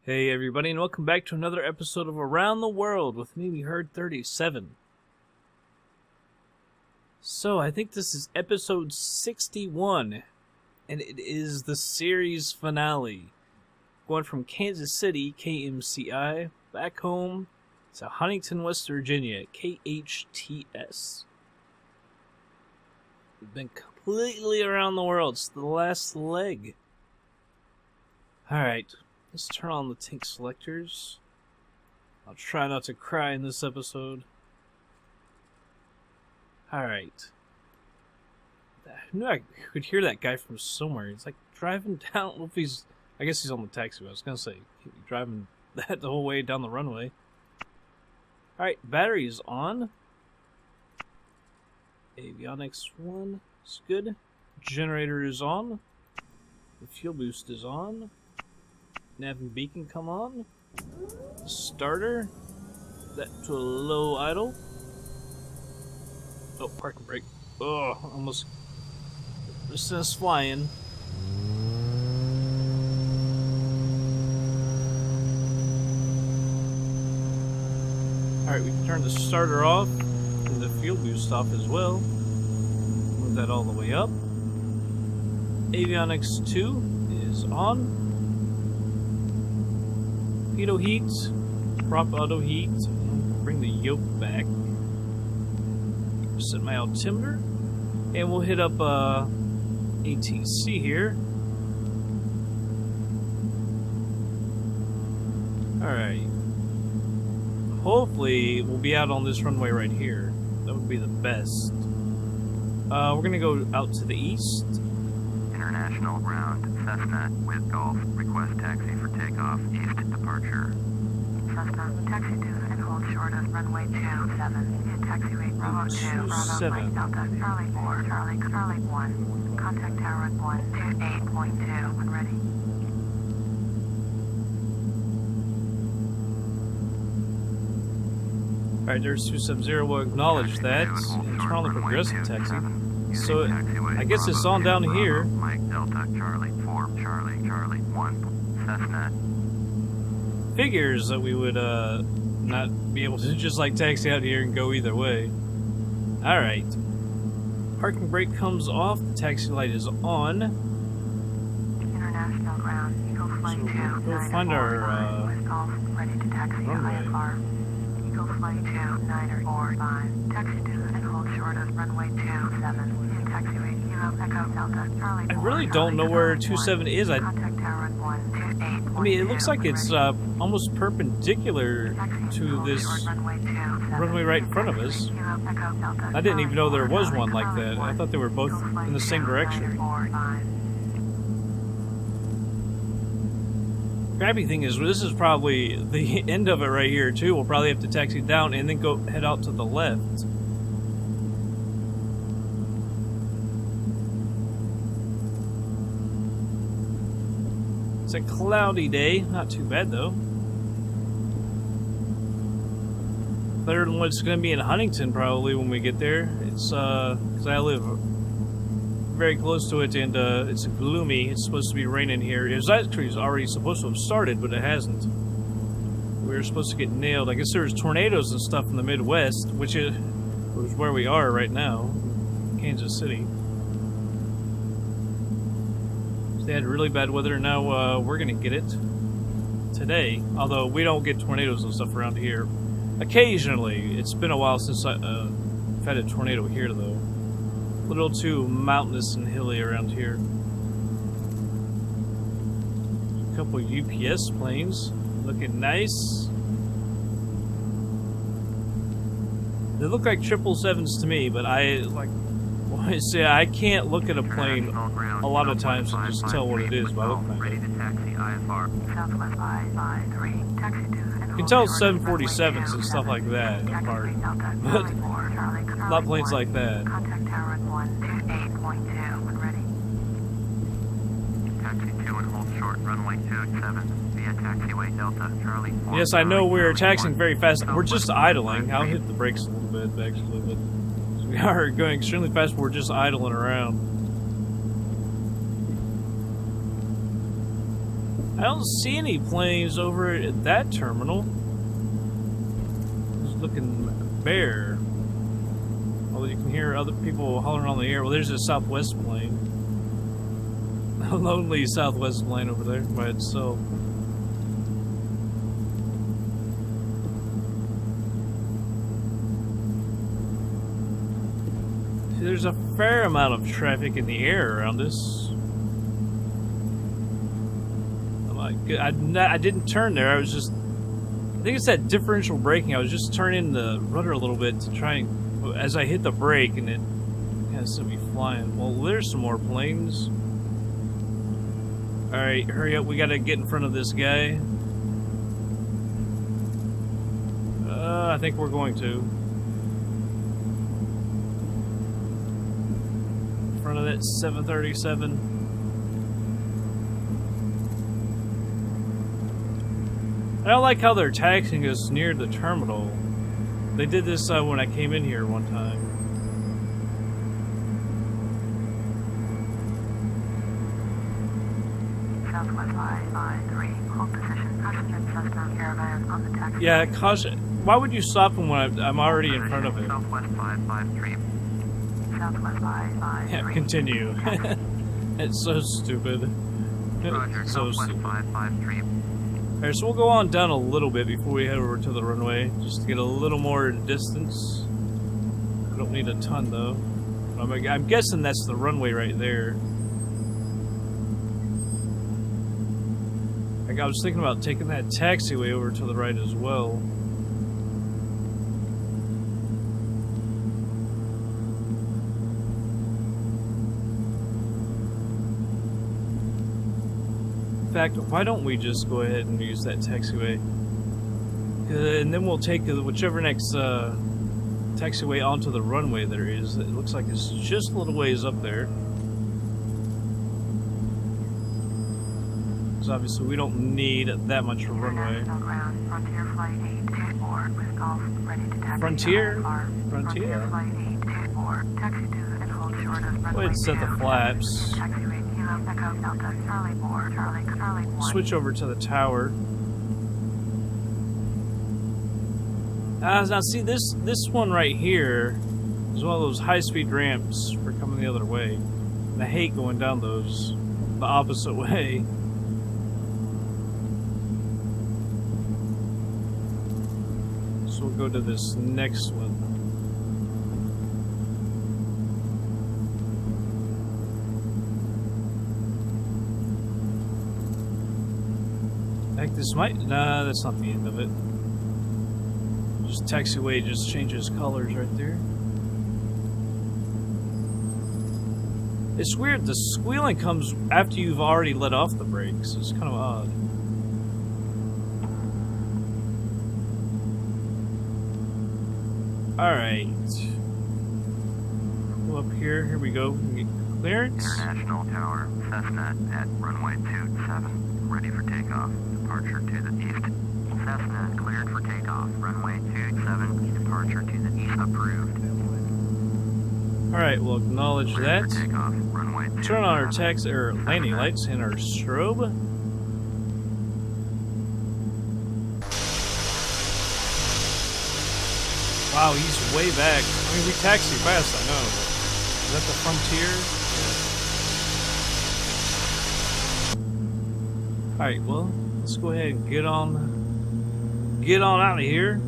Hey everybody, and welcome back to another episode of Around the World with me, We Heard 37. So, I think this is episode 61, and it is the series finale. Going from Kansas City, KMCI, back home to Huntington, West Virginia, KHTS. We've been completely around the world. It's the last leg. Alright. Let's turn on the tank selectors. I'll try not to cry in this episode. Alright. I knew I could hear that guy from somewhere. He's like driving down. Well, I guess he's on the taxiway. I was going to say, driving that the whole way down the runway. Alright, battery is on. Avionics 1 is good. Generator is on. The fuel boost is on. Nav and beacon come on. Starter. That to a low idle. Oh, park and brake. Oh, almost. This is flying. Alright, we can turn the starter off and the fuel boost off as well. Move that all the way up. Avionics 2 is on. Pitot heat, prop auto heat, bring the yoke back, set my altimeter, and we'll hit up ATC here. Alright, hopefully we'll be out on this runway right here. That would be the best. We're going to go out to the east. International ground, Cessna with Golf. Request taxi for takeoff, east departure. Cessna, taxi to and hold short of runway 27. Hit taxiway Bravo 2, Bravo Mike Delta, Charlie 4, Charlie 1. Contact tower at 128.2 when ready. Alright, there's 270, we'll acknowledge that, and turn on the progressive taxi. So, I guess it's on down here. Mike Delta, Charlie 4, Charlie 1, Cessna. Figures that we would not be able to just like taxi out here and go either way. Alright. Parking brake comes off, the taxi light is on. International ground, Eagle Flight 2, We'll find our with Golf, ready to taxi runway. IFR. Eagle Flight 2, 945, taxi to and hold short of runway 27. In taxiway, Kilo Echo Delta, Charlie 4. I really don't know where 27 is. I Contact tower at 128.2. mean, it looks like it's almost perpendicular to this runway right in front of us. I didn't even know there was one like that. I thought they were both in the same direction. Crappy thing is, this is probably the end of it right here too. We'll probably have to taxi down and then go head out to the left. It's a cloudy day, not too bad though. Better than what's going to be in Huntington probably when we get there. It's because I live very close to it, and it's gloomy. It's supposed to be raining here. It was actually already supposed to have started, but it hasn't. We were supposed to get nailed. I guess there's tornadoes and stuff in the Midwest, which is where we are right now, Kansas City. So they had really bad weather. Now we're gonna get it today. Although we don't get tornadoes and stuff around here. Occasionally, it's been a while since I've had a tornado here, though. A little too mountainous and hilly around here. A couple UPS planes looking nice. They look like 777s to me, but I say I can't look at a plane a lot of times and just tell what it is by looking at it. You can tell 747s and stuff like that apart, but not planes like that. Contact tower at 128.2 when ready. Taxi 2 and hold short, runway 27, via taxiway Delta, Charlie 4. Yes, I know we're taxiing very fast. We're just idling. I'll hit the brakes a little bit, actually, but we are going extremely fast, but we're just idling around. I don't see any planes over at that terminal. It's looking bare. Although you can hear other people hollering on the air. Well, there's a Southwest plane. A lonely Southwest plane over there by itself. See, there's a fair amount of traffic in the air around us. I didn't turn there. I was just, I think it's that differential braking. I was just turning the rudder a little bit to try and, as I hit the brake, and it kind of sent me flying. Well, there's some more planes. All right, hurry up. We got to get in front of this guy. I think we're going to. In front of that 737. I don't like how they're taxiing us near the terminal. They did this when I came in here one time. Southwest 553, hold position, passenger Cessna Caravan on the taxi. Yeah, caution. Why would you stop him when I'm already in front of him? Southwest 553. Southwest 553. Yeah, continue. It's so stupid. Roger, So Southwest stupid. 553. Alright, so we'll go on down a little bit before we head over to the runway, just to get a little more distance. We don't need a ton though. I'm guessing that's the runway right there. Like, I was thinking about taking that taxiway over to the right as well. In fact, why don't we just go ahead and use that taxiway? And then we'll take whichever next taxiway onto the runway there is. It looks like it's just a little ways up there. Because obviously we don't need that much for runway. International ground, Frontier Flight 824 with Golf ready to taxi. Frontier? Frontier Flight 824, taxi to and hold short of runway. Go ahead and set the 2, flaps. Taxiway Kilo Echo Delta Charlie 4, Charlie 1. Switch over to the tower. Now see, this one right here is one of those high-speed ramps for coming the other way. And I hate going down those the opposite way. So we'll go to this next one. Heck, this might... Nah, that's not the end of it. Just taxiway just changes colors right there. It's weird, the squealing comes after you've already let off the brakes. It's kind of odd. Alright. Go up here we go. We get clearance. International Tower, Cessna at runway 27, ready for takeoff. Departure to the east. Cessna cleared for takeoff. Runway 27, departure to the east approved. Alright, we'll acknowledge Cleared that. for takeoff. Runway 27. Turn on our taxi or landing lights and our strobe. Wow, he's way back. I mean, we taxi fast, I know. Is that the Frontier? Yeah. Alright, well, let's go ahead and get on out of here.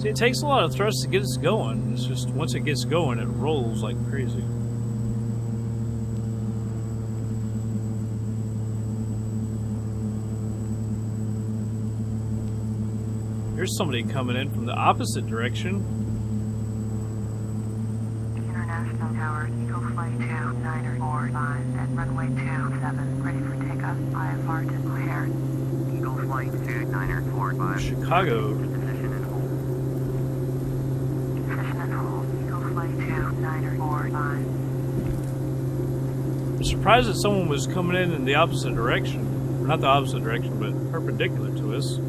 See, it takes a lot of thrust to get us going. It's just, once it gets going, it rolls like crazy. There's somebody coming in from the opposite direction. International Tower, Eagle Flight 2945 at runway 27, ready for takeoff. IFR to O'Hare. Eagle Flight 2945. Chicago. Position and hold. Position and hold. Eagle Flight 2945. I'm surprised that someone was coming in the opposite direction. Or not the opposite direction, but perpendicular to us.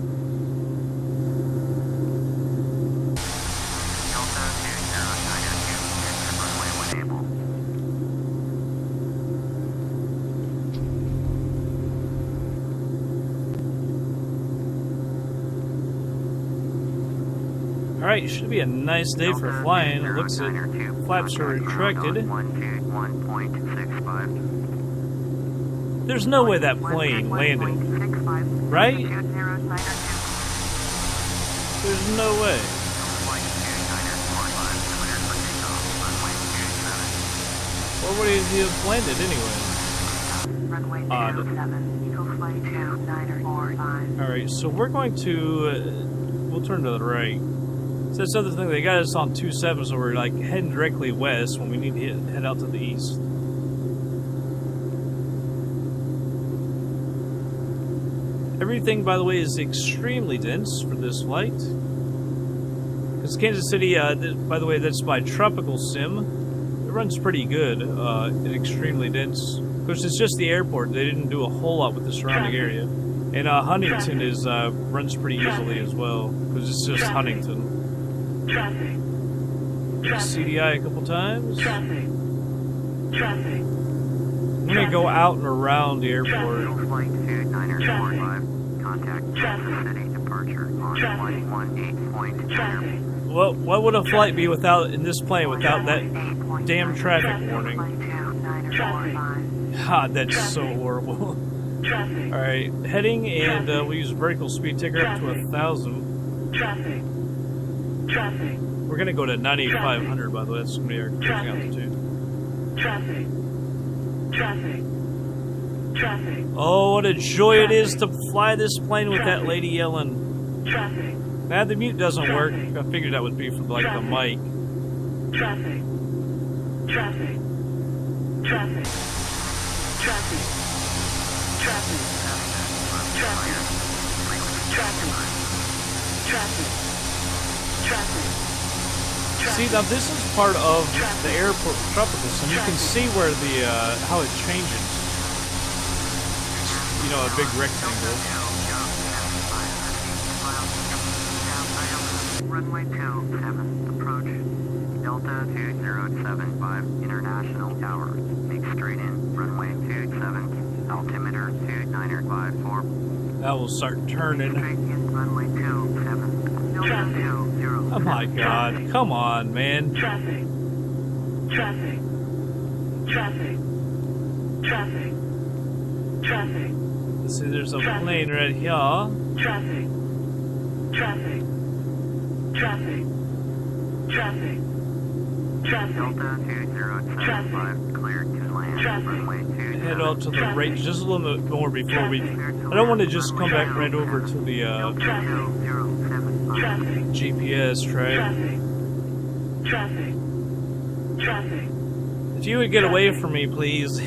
Alright, should be a nice day for flying. It looks like flaps are retracted. 121.65. There's no way that plane landed. Right? There's no way. Or would he have landed anyway? Odd. Alright, so we're going to... we'll turn to the right. So that's the other thing, they got us on 27, so we're like heading directly west when we need to head out to the east. Everything, by the way, is extremely dense for this flight. Because Kansas City, by the way, that's by TropicalSim. It runs pretty good and extremely dense. Of course, it's just the airport. They didn't do a whole lot with the surrounding area. And Huntington is runs pretty easily as well, because it's just Huntington. CDI a couple times. I'm going to go out and around the airport. Well, what would a flight be without, in this plane, without that damn traffic warning? God, that's so horrible. Alright, heading, and we'll use vertical speed ticker up to 1,000. We're going to go to 9,500, by the way. That's going to be our cruising altitude. Oh, what a joy it is to fly this plane with that lady yelling. Now the mute doesn't work. I figured that would be from like the mic. See, now this is part of the airport TropicalSim. You can see where the how it changes. You know, a big rectangle. Runway 27, approach Delta 2075 International Tower. Make straight in. Runway 27, altimeter 2954. That will start turning. Straight in. Runway 27, Delta 20. Oh my God! Come on, man. See, there's a plane right here. Delta 2075, cleared to land. Runway 27. Head out to the right just a little bit more before we... I don't want to just come back right over to the GPS track. If you would get away from me, please.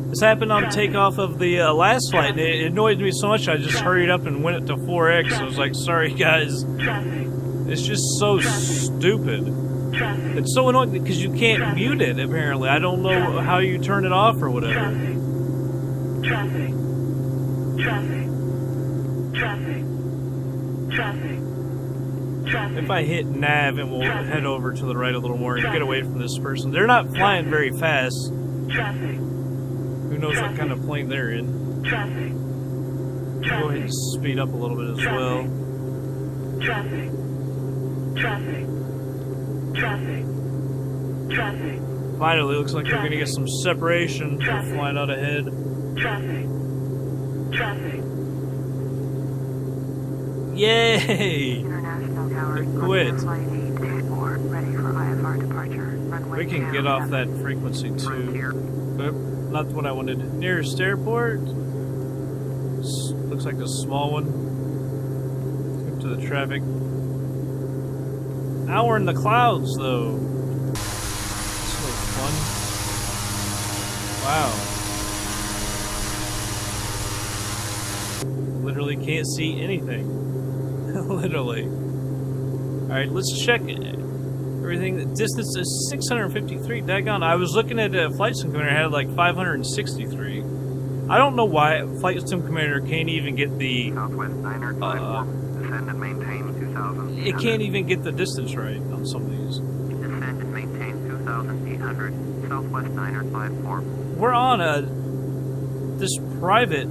This happened on takeoff of the last flight, and it annoyed me so much I just hurried up and went it to 4X. I was like, sorry guys. It's just so stupid. It's so annoying because you can't mute it, apparently. I don't know how you turn it off or whatever. If I hit nav, and we'll head over to the right a little more and get away from this person. They're not flying very fast. Who knows what kind of plane they're in. Go ahead and speed up a little bit as well. Finally, looks like we're going to get some separation. We're flying out ahead. Yay! Quit. We can get off that frequency too. But not what I wanted. Nearest airport. Looks like a small one. Up to the traffic. Now we're in the clouds though. This looks fun. Wow. Literally can't see anything. Literally. Alright, let's check everything. The distance is 653. Daggone. I was looking at FlightSim Commander, had like 563. I don't know why FlightSim Commander can't even get the... Southwest 954. Descend and maintain 2,000. It can't even get the distance right on some of these. Descend and maintain 2,800. Southwest 954. We're on a this private.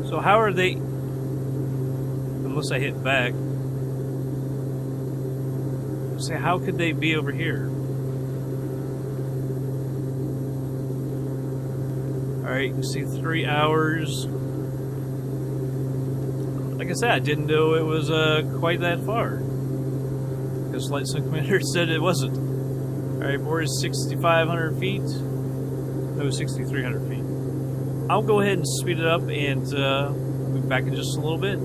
So how are they? Unless I hit back. Say, how could they be over here? Alright, you can see 3 hours. Like I said, I didn't know it was quite that far. Because FlightSim Commander said it wasn't. Alright, board is 6,500 feet. No, 6,300 feet. I'll go ahead and speed it up and we'll be back in just a little bit.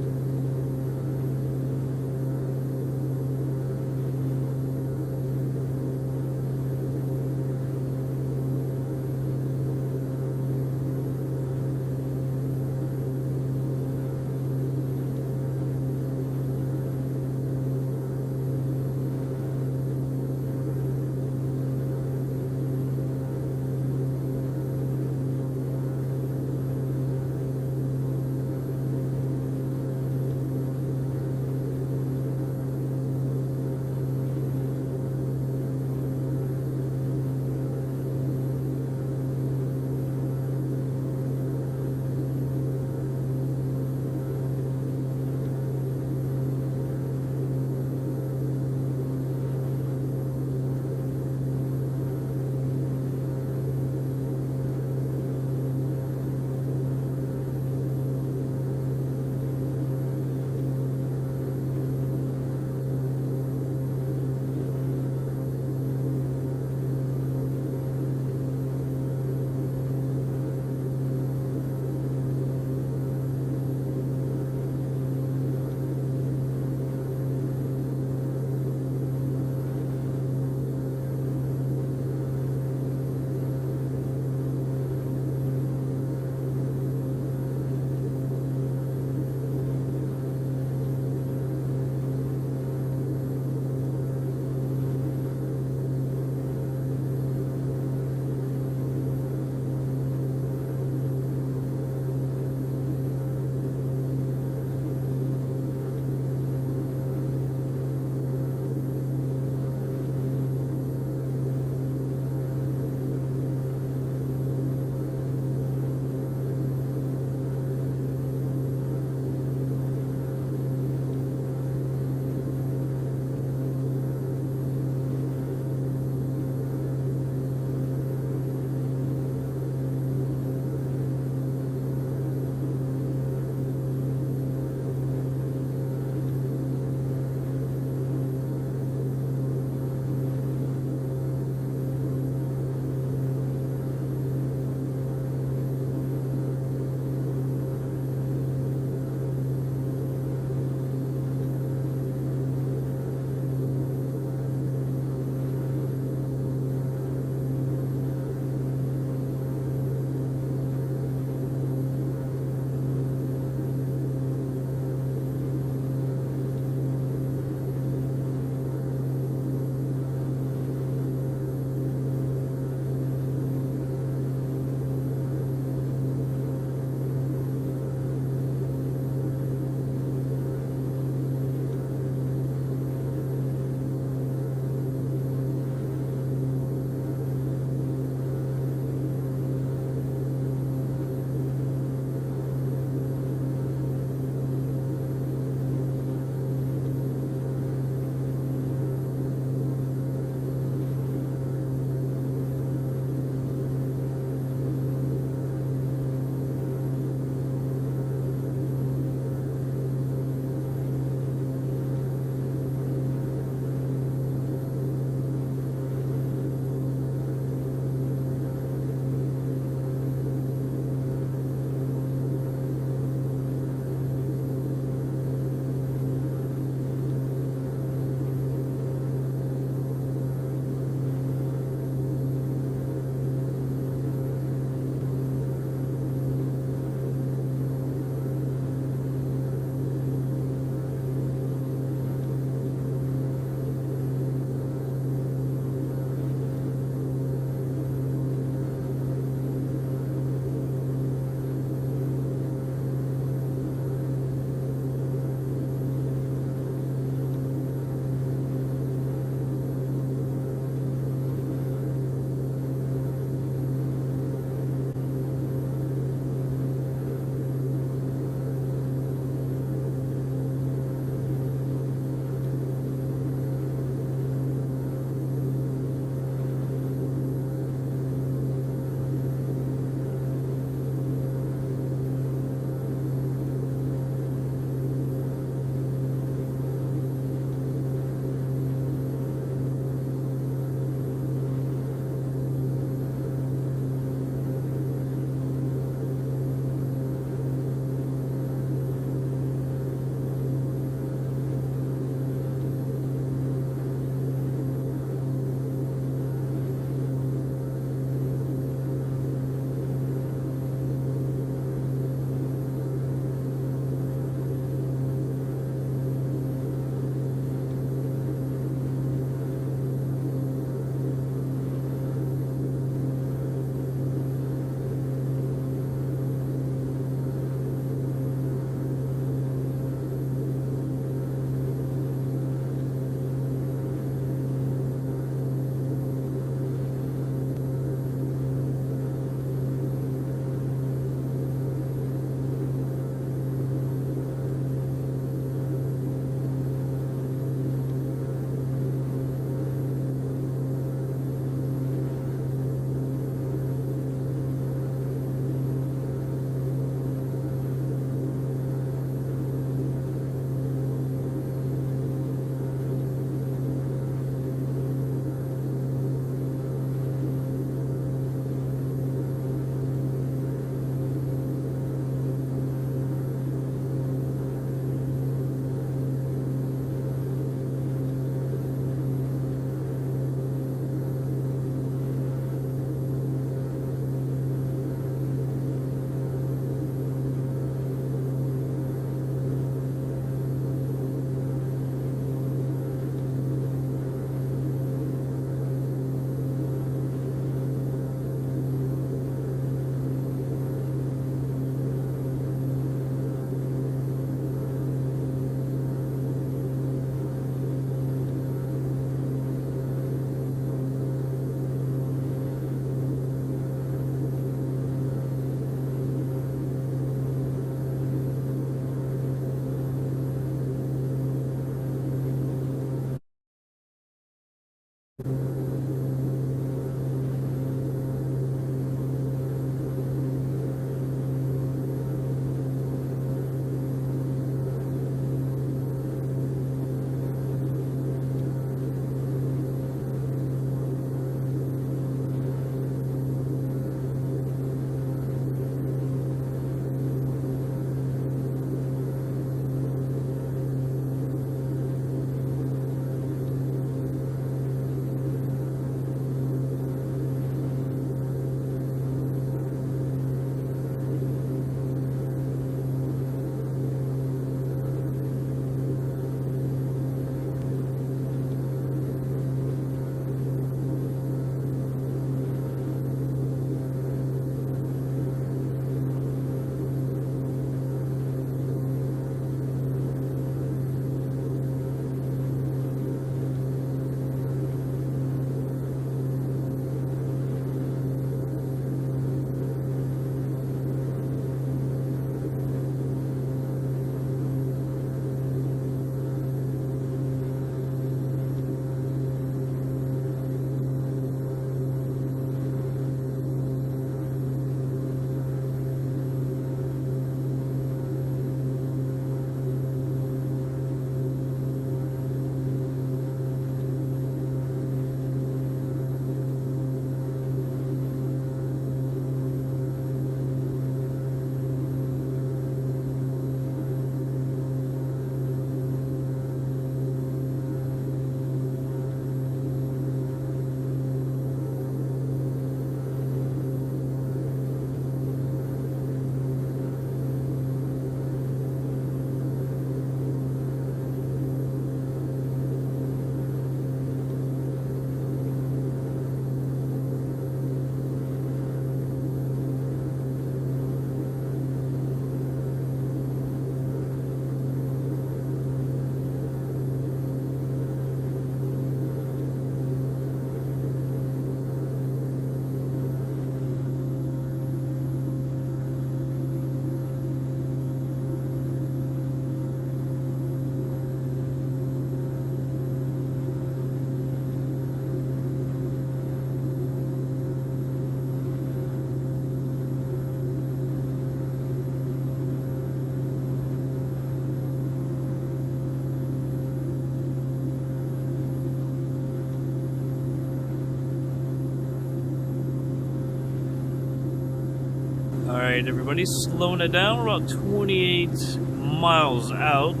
Alright, everybody, slowing it down. We're about 28 miles out.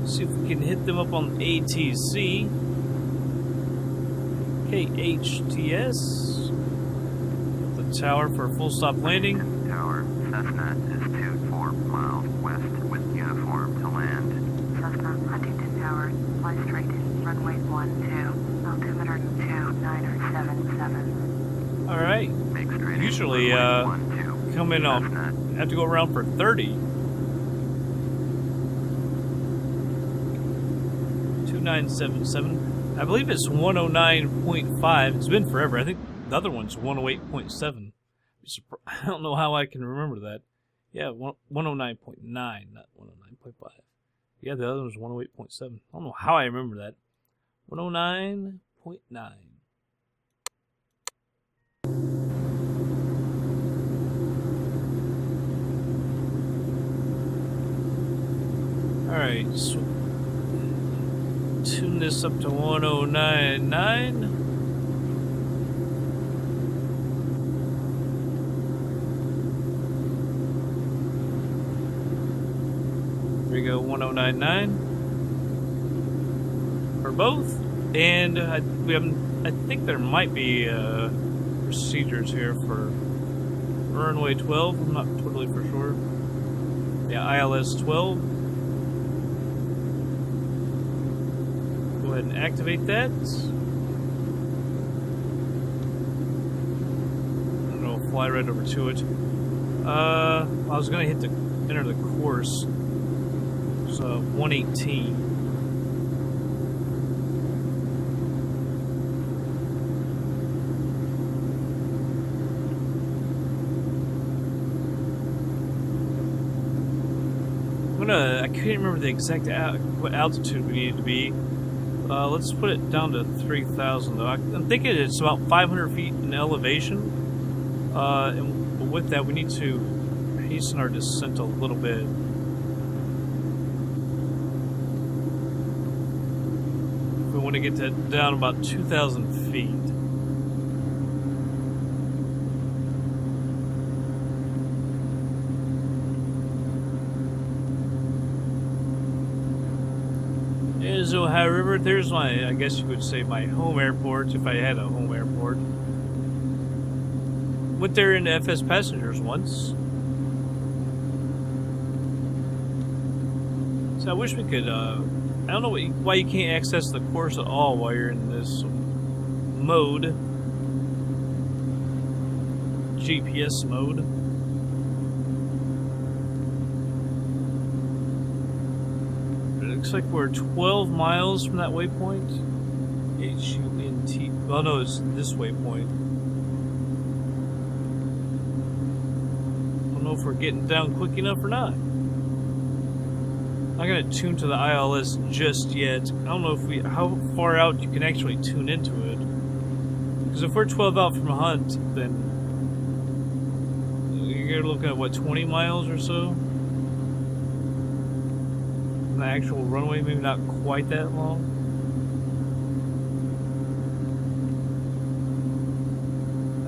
See if we can hit them up on ATC. KHTS. The tower for a full stop landing. Tower, Cessna is 24 miles west with uniform to land. Cessna, Huntington Tower, fly straight, runway 12, altimeter 29777. Alright. Usually, come in off, have to go around for 30. 2977. I believe it's 109.5. It's been forever. I think the other one's 108.7. I don't know how I can remember that. Yeah, 109.9, not 109.5. Yeah, the other one's 108.7. I don't know how I remember that. 109.9. Alright, so tune this up to 109.9. Here we go, 109.9 for both. And I think there might be procedures here for runway 12. I'm not totally for sure. Yeah, ILS 12. Go ahead and activate that. I'm gonna fly right over to it. I was gonna enter the course. So 118. I can't remember the exact what altitude we needed to be. Let's put it down to 3,000 though. I'm thinking it's about 500 feet in elevation. And with that, we need to hasten our descent a little bit. We want to get that down about 2,000 feet. Is Ohio River. There's my, I guess you would say, my home airport, if I had a home airport. Went there in FS Passengers once. So I wish we could, I don't know why you can't access the course at all while you're in this mode. GPS mode. Looks like we're 12 miles from that waypoint. H-U-N-T. Well, no, it's this waypoint. I don't know if we're getting down quick enough or not. I'm not going to tune to the ILS just yet. I don't know if how far out you can actually tune into it. Because if we're 12 out from Hunt, then you're looking at, what, 20 miles or so? The actual runway, maybe not quite that long.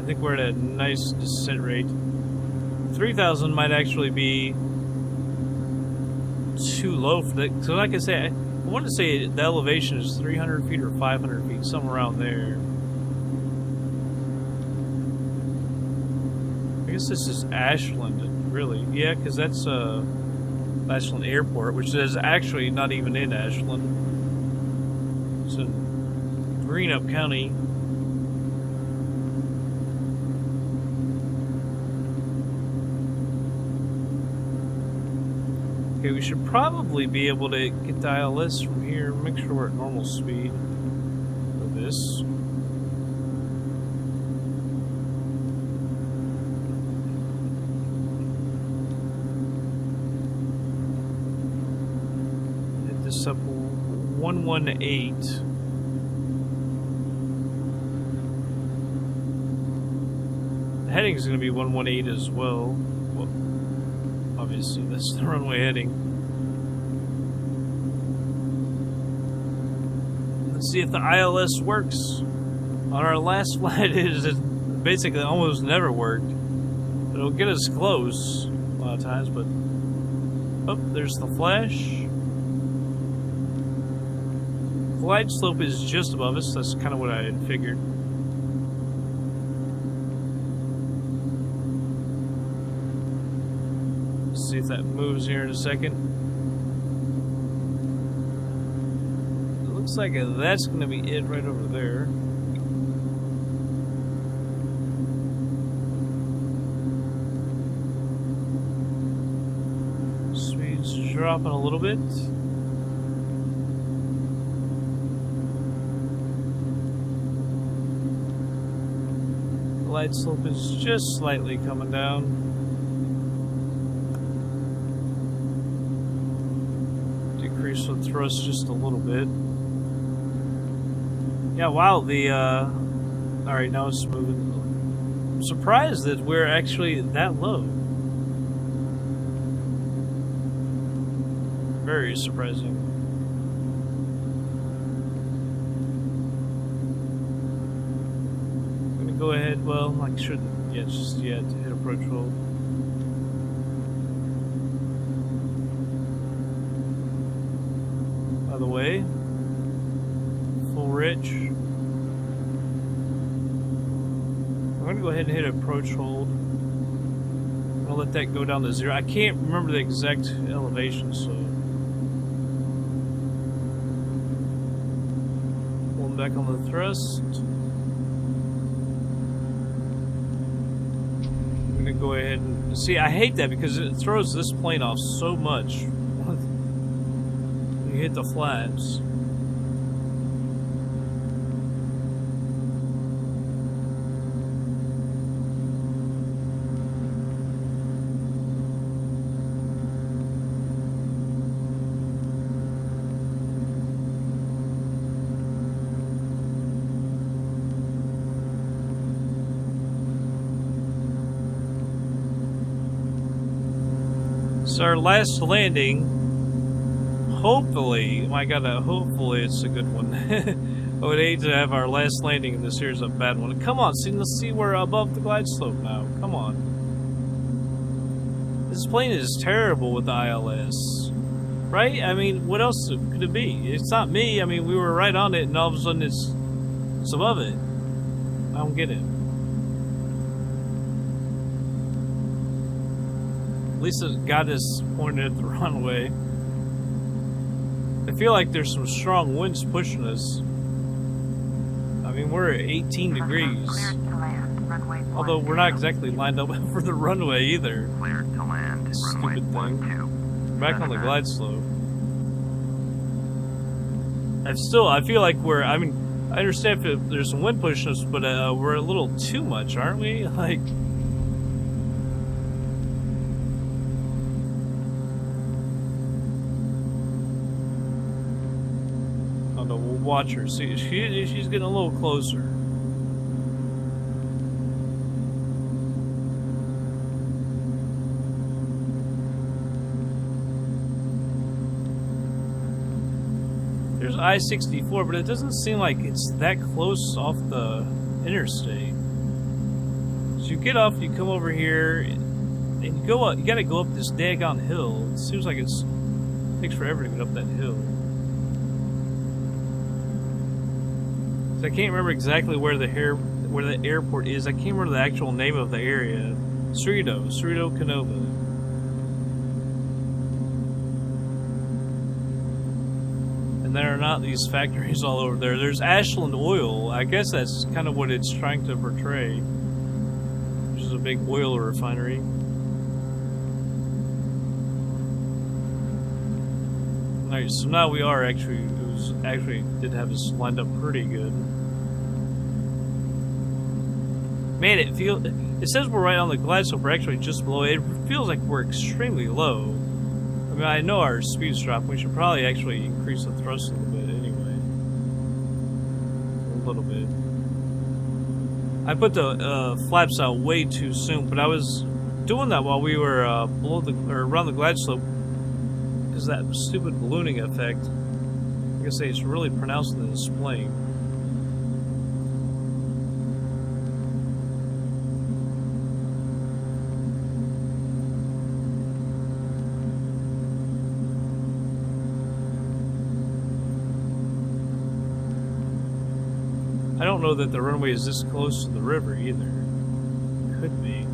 I think we're at a nice descent rate. 3,000 might actually be too low for that. So like I say, I want to say the elevation is 300 feet or 500 feet, somewhere around there. I guess this is Ashland, really. Yeah, because that's Ashland Airport, which is actually not even in Ashland. It's in Greenup County. Okay, we should probably be able to get the ILS from here. Make sure we're at normal speed for this. Up 118. The heading is going to be 118 as well. Well, obviously that's the runway heading. Let's see if the ILS works. On our last flight, it basically almost never worked. It'll get us close a lot of times, but... Oh, there's the flash. Glide slope is just above us. That's kind of what I had figured. Let's see if that moves here in a second. It looks like that's going to be it right over there. Speed's dropping a little bit. Glide slope is just slightly coming down. Decrease the thrust just a little bit. Yeah, wow, the alright, now it's moving. I'm surprised that we're actually that low. Very surprising. Go ahead, well, I shouldn't yet, just yet, hit approach hold. By the way, full rich. I'm gonna go ahead and hit approach hold. I'm gonna let that go down to 0. I can't remember the exact elevation, so. Pulling back on the thrust. Go ahead and see. I hate that because it throws this plane off so much when you hit the flaps. So our last landing, hopefully, hopefully it's a good one. I would hate to have our last landing in this series a bad one. Come on, let's see we're above the glide slope now. Come on. This plane is terrible with the ILS. Right? I mean, what else could it be? It's not me. I mean, we were right on it and all of a sudden it's above it. I don't get it. At least it got us pointed at the runway. I feel like there's some strong winds pushing us. I mean, we're at 18 degrees. Although we're not exactly lined up for the runway either. Cleared to land. Stupid thing. Back on the glide slope. I feel like we're, I mean, I understand if there's some wind pushing us, but we're a little too much, aren't we? Like... Watch her. See, she's getting a little closer. There's I-64, but it doesn't seem like it's that close off the interstate. So you get off, you come over here, and you go up. You gotta go up this daggone hill. It seems like it takes forever to get up that hill. So I can't remember exactly where the airport is. I can't remember the actual name of the area. Cerrito Canova. And there are not these factories all over there. There's Ashland Oil. I guess that's kind of what it's trying to portray. Which is a big oil refinery. Alright, so now we are actually did have us lined up pretty good. Man, it says we're right on the glide slope. We're actually just below it. It feels like we're extremely low. I mean, I know our speed's dropping. We should probably actually increase the thrust a little bit anyway. A little bit. I put the flaps out way too soon, but I was doing that while we were around the glide slope because that stupid ballooning effect. I guess it's really pronounced in this plane. don't know that the runway is this close to the river either. Could be.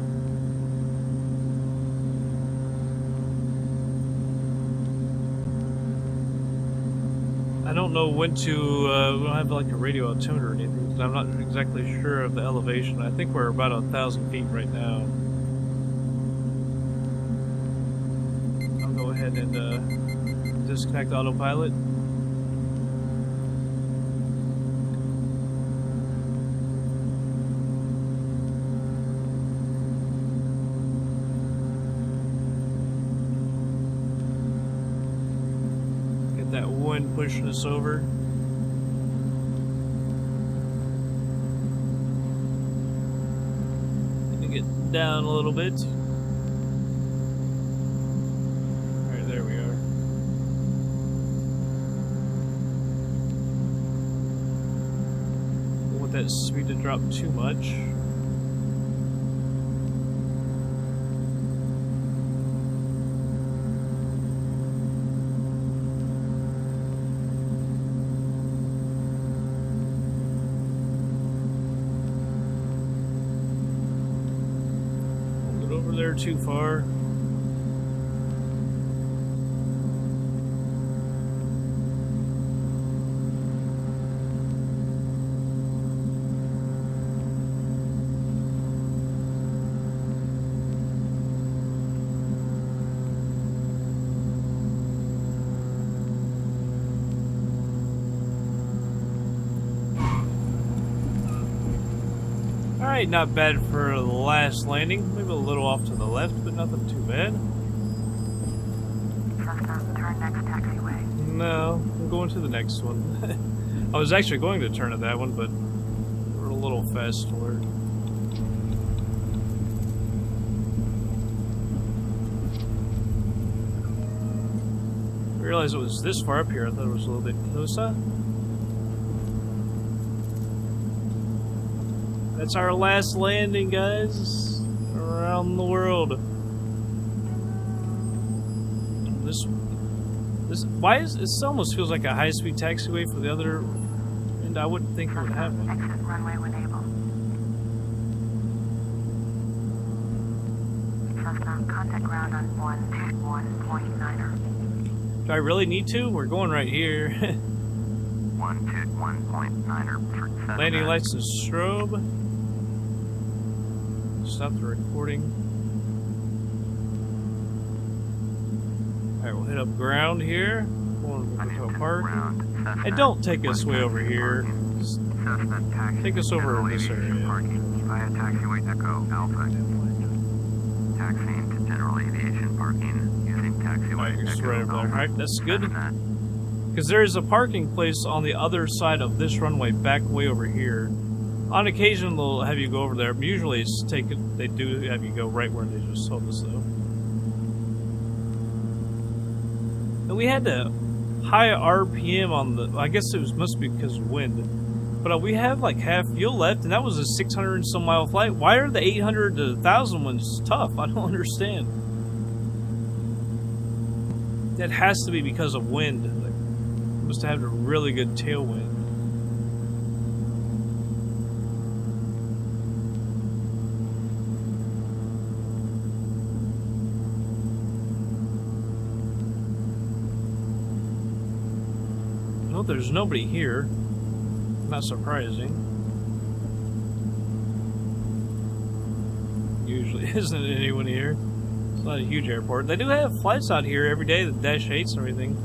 I don't know when to, we don't have like a radio altimeter or anything, so I'm not exactly sure of the elevation. I think we're about 1,000 feet right now. I'll go ahead and disconnect autopilot. That wind pushing us over. Let me get down a little bit. Alright, there we are. Don't want that speed to drop too much. Too far. Alright, not bad for the last landing. Maybe a little off to the left, but nothing too bad. Cessna, turn next taxiway. No, I'm going to the next one. I was actually going to turn at that one, but we're a little fast for it. I realized it was this far up here. I thought it was a little bit closer. That's our last landing, guys, around the world. Why is this almost feels like a high-speed taxiway for the other end? I wouldn't think it would have one. Exit runway when able. Cessna, contact ground on 121.9er. Do I really need to? We're going right here. 121.9er for Cessna. Landing lights and strobe. Stop the recording. Alright, we'll hit up ground here. Going to a park. And don't take us way over here. Just take us over in this area. Via taxiway Echo Alpha. Taxiing to general aviation parking using taxiway Alright, you're just Echo right over there. Alpha. Alright, that's good. Cessna. Because there is a parking place on the other side of this runway, back way over here. On occasion, they'll have you go over there. Usually, it's they do have you go right where they just told us, though. And we had a high RPM on the. I guess it must be because of wind. But we have like half fuel left, and that was a 600 and some mile flight. Why are the 800 to 1,000 ones tough? I don't understand. That has to be because of wind. Like, must have a really good tailwind. Well, there's nobody here. Not surprising. Usually isn't anyone here. It's not a huge airport. They do have flights out here every day, the Dash 8s and everything.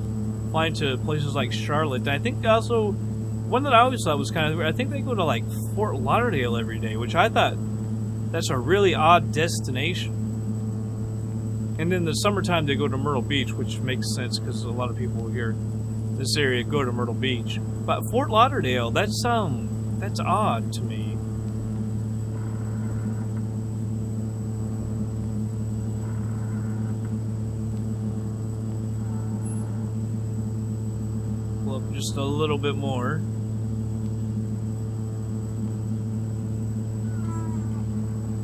Flying to places like Charlotte. And I think also, one that I always thought was kind of weird, I think they go to like Fort Lauderdale every day, which I thought that's a really odd destination. And in the summertime they go to Myrtle Beach, which makes sense because a lot of people here in this area go to Myrtle Beach. But Fort Lauderdale, that's odd to me. Pull up just a little bit more.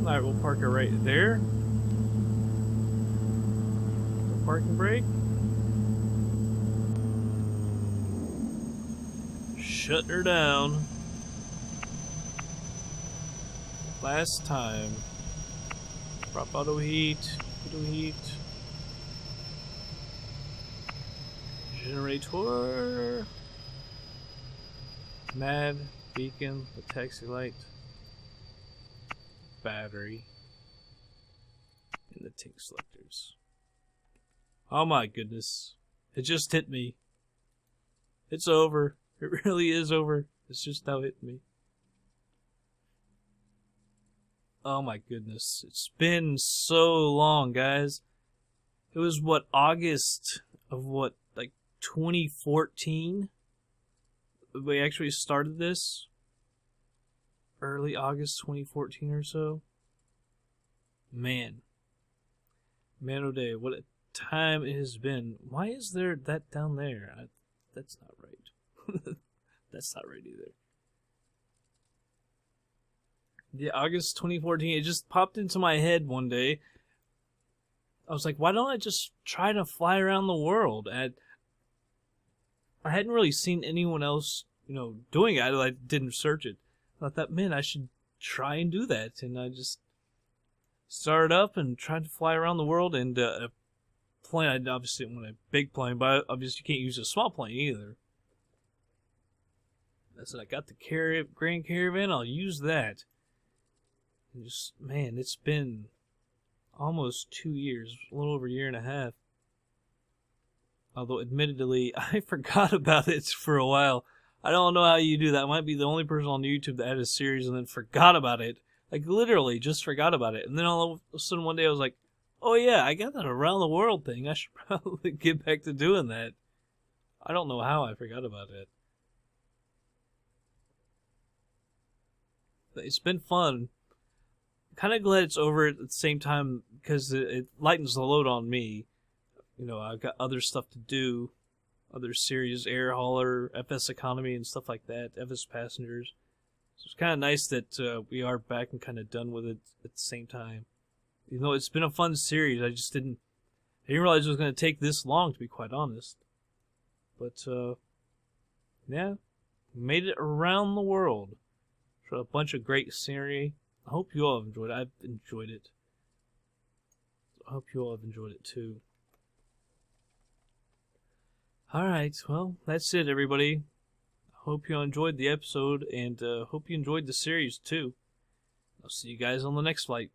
Alright, we'll park her right there. Parking brake. Shut her down. Last time. Prop auto heat. Auto heat. Generator. Mad. Beacon. The taxi light. Battery. And the tank selectors. Oh my goodness. It just hit me. It's over. It really is over. It's just now hit me. Oh my goodness. It's been so long, guys. It was what, August of what, like 2014? We actually started this? Early August 2014 or so? Man. Man oh day, what a time it has been. Why is there that down there? That's not right. That's not right either. Yeah, August 2014, it just popped into my head one day. I was like, why don't I just try to fly around the world? I hadn't really seen anyone else, doing it. I didn't search it. I thought, man, I should try and do that. And I just started up and tried to fly around the world. And a plane, I obviously didn't want a big plane, but obviously you can't use a small plane either. I said, I got the Grand Caravan, I'll use that. And just, man, it's been almost 2 years, a little over a year and a half. Although, admittedly, I forgot about it for a while. I don't know how you do that. I might be the only person on YouTube that had a series and then forgot about it. Like, literally, just forgot about it. And then all of a sudden one day I was like, oh yeah, I got that around the world thing. I should probably get back to doing that. I don't know how I forgot about it. But it's been fun. Kind of glad it's over at the same time because it lightens the load on me. I've got other stuff to do, other series, Air Hauler, FS Economy, and stuff like that, FS Passengers. So it's kind of nice that we are back and kind of done with it at the same time. It's been a fun series. I didn't realize it was going to take this long, to be quite honest. But yeah, made it around the world. Showed a bunch of great scenery. I hope you all have enjoyed it. I've enjoyed it. I hope you all have enjoyed it too. Alright, well, that's it, everybody. I hope you all enjoyed the episode, and hope you enjoyed the series too. I'll see you guys on the next flight.